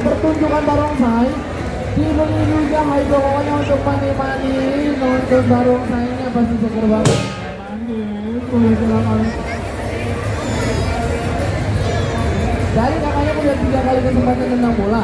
pertunjukan barongsai dibeli juga Hydro pokoknya untuk mani-mani nonton barongsainya pasti seger banget. Dari kakaknya udah 3 kali kesempatan tendang bola.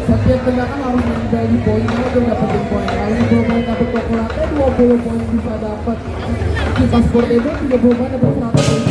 Setiap tendangan harus menjadi poinnya untuk dapetin poin. Kali ini 10 poin dapat Kokulate, 20 poin bisa dapat Kita Sport itu 30 poin dapat 100 poin.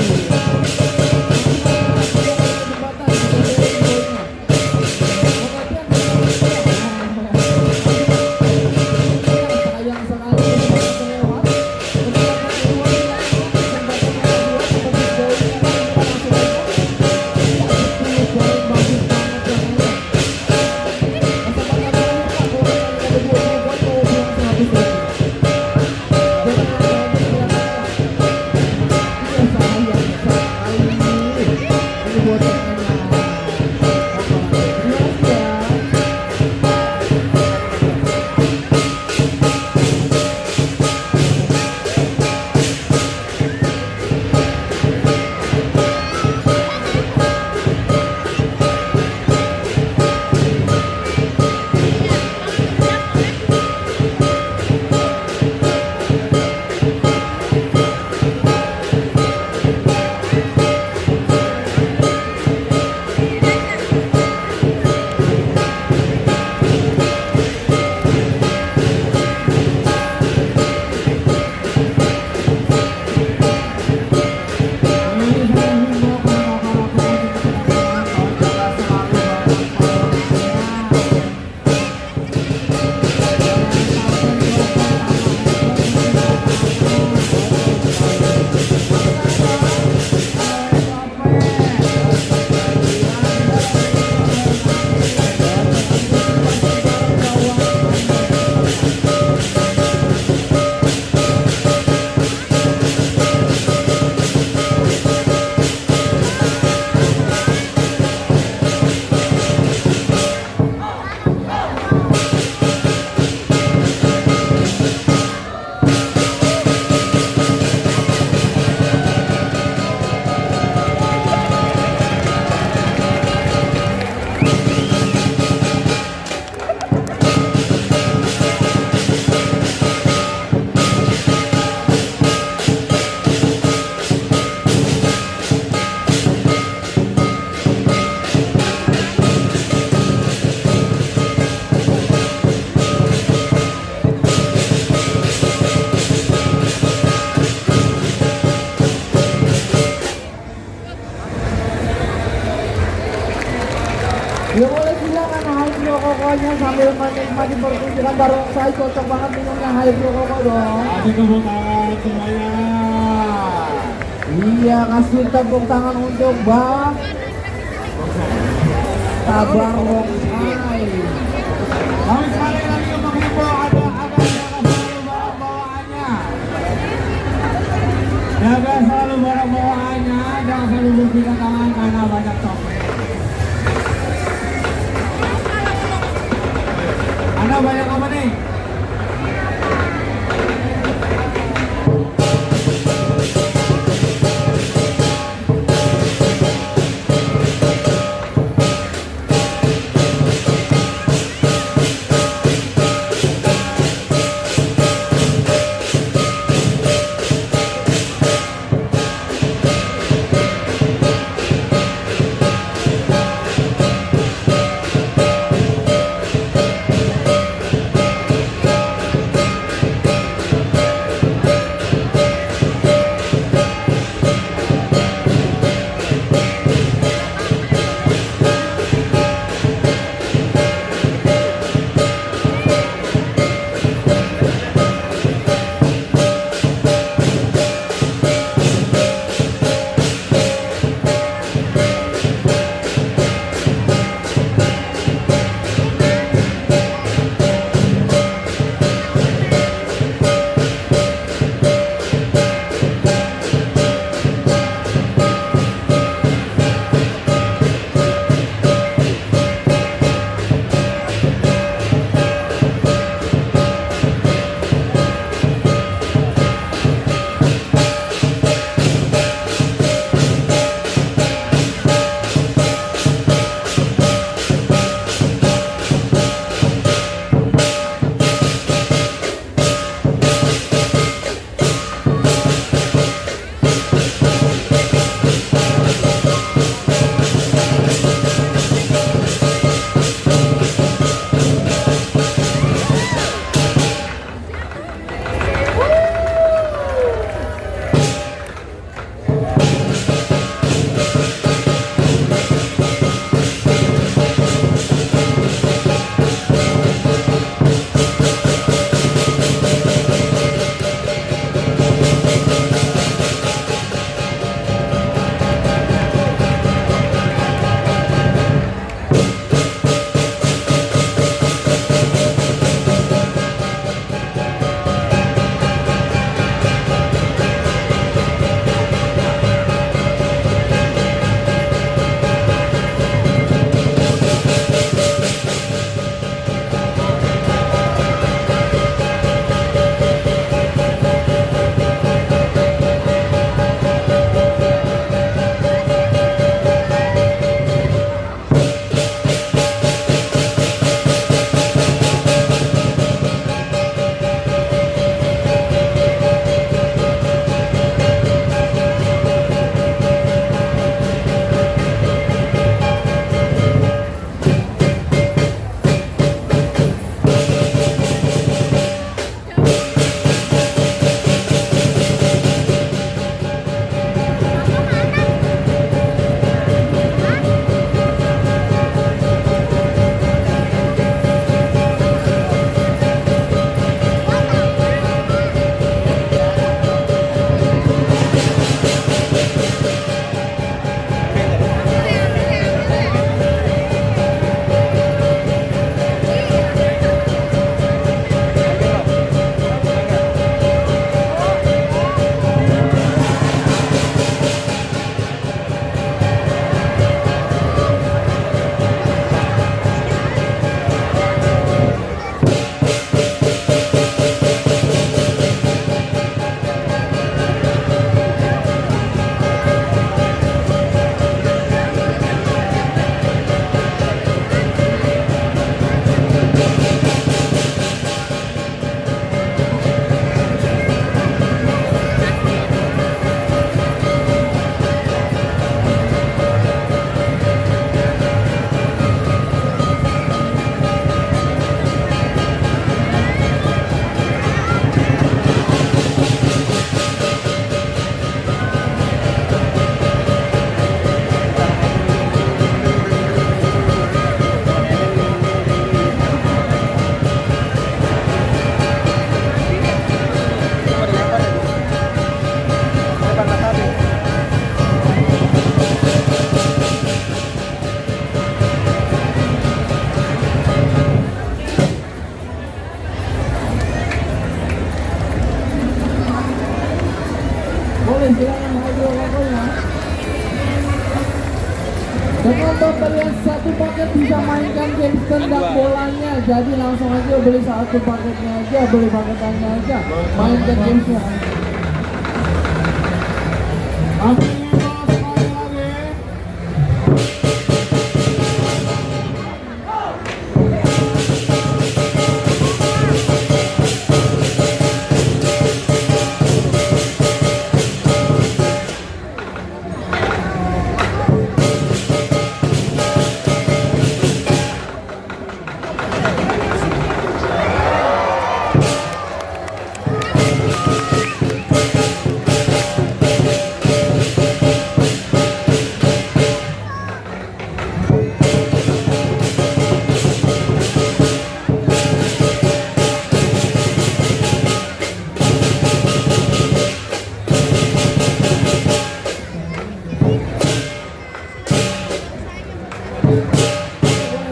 Ya boleh silakan Hydro Kokonya sambil menikmati pertunjukan barongsai, cocok banget minumnya Hydro Koko dong. Kasih tepuk tangan semuanya. Iya, kasih tepuk tangan untuk Bang Barongsai. Kami sekali lagi menghimbau ada selalu barang bawaannya. Jaga selalu barang bawaannya, jangan selalu bersihkan tangan karena banyak topeng. Anda banyak apa nih? pembelian satu paket bisa mainkan game tendang bolanya. Jadi langsung aja beli satu paketnya aja, beli paketannya aja, mainkan gamesnya. Masih ingin bola sekali lagi.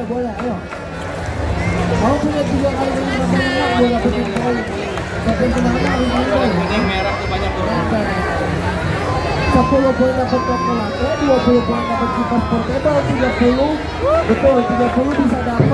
Boleh, ayo. Mau punya 3 kali kesempatan menang buat dapetin poin. Tapi tendangannya harus main poin. Ini merah tuh banyak tuh. 10 poin dapat toko latte, 20 poin dapat kipas portable, 30 betul 30 bisa dapat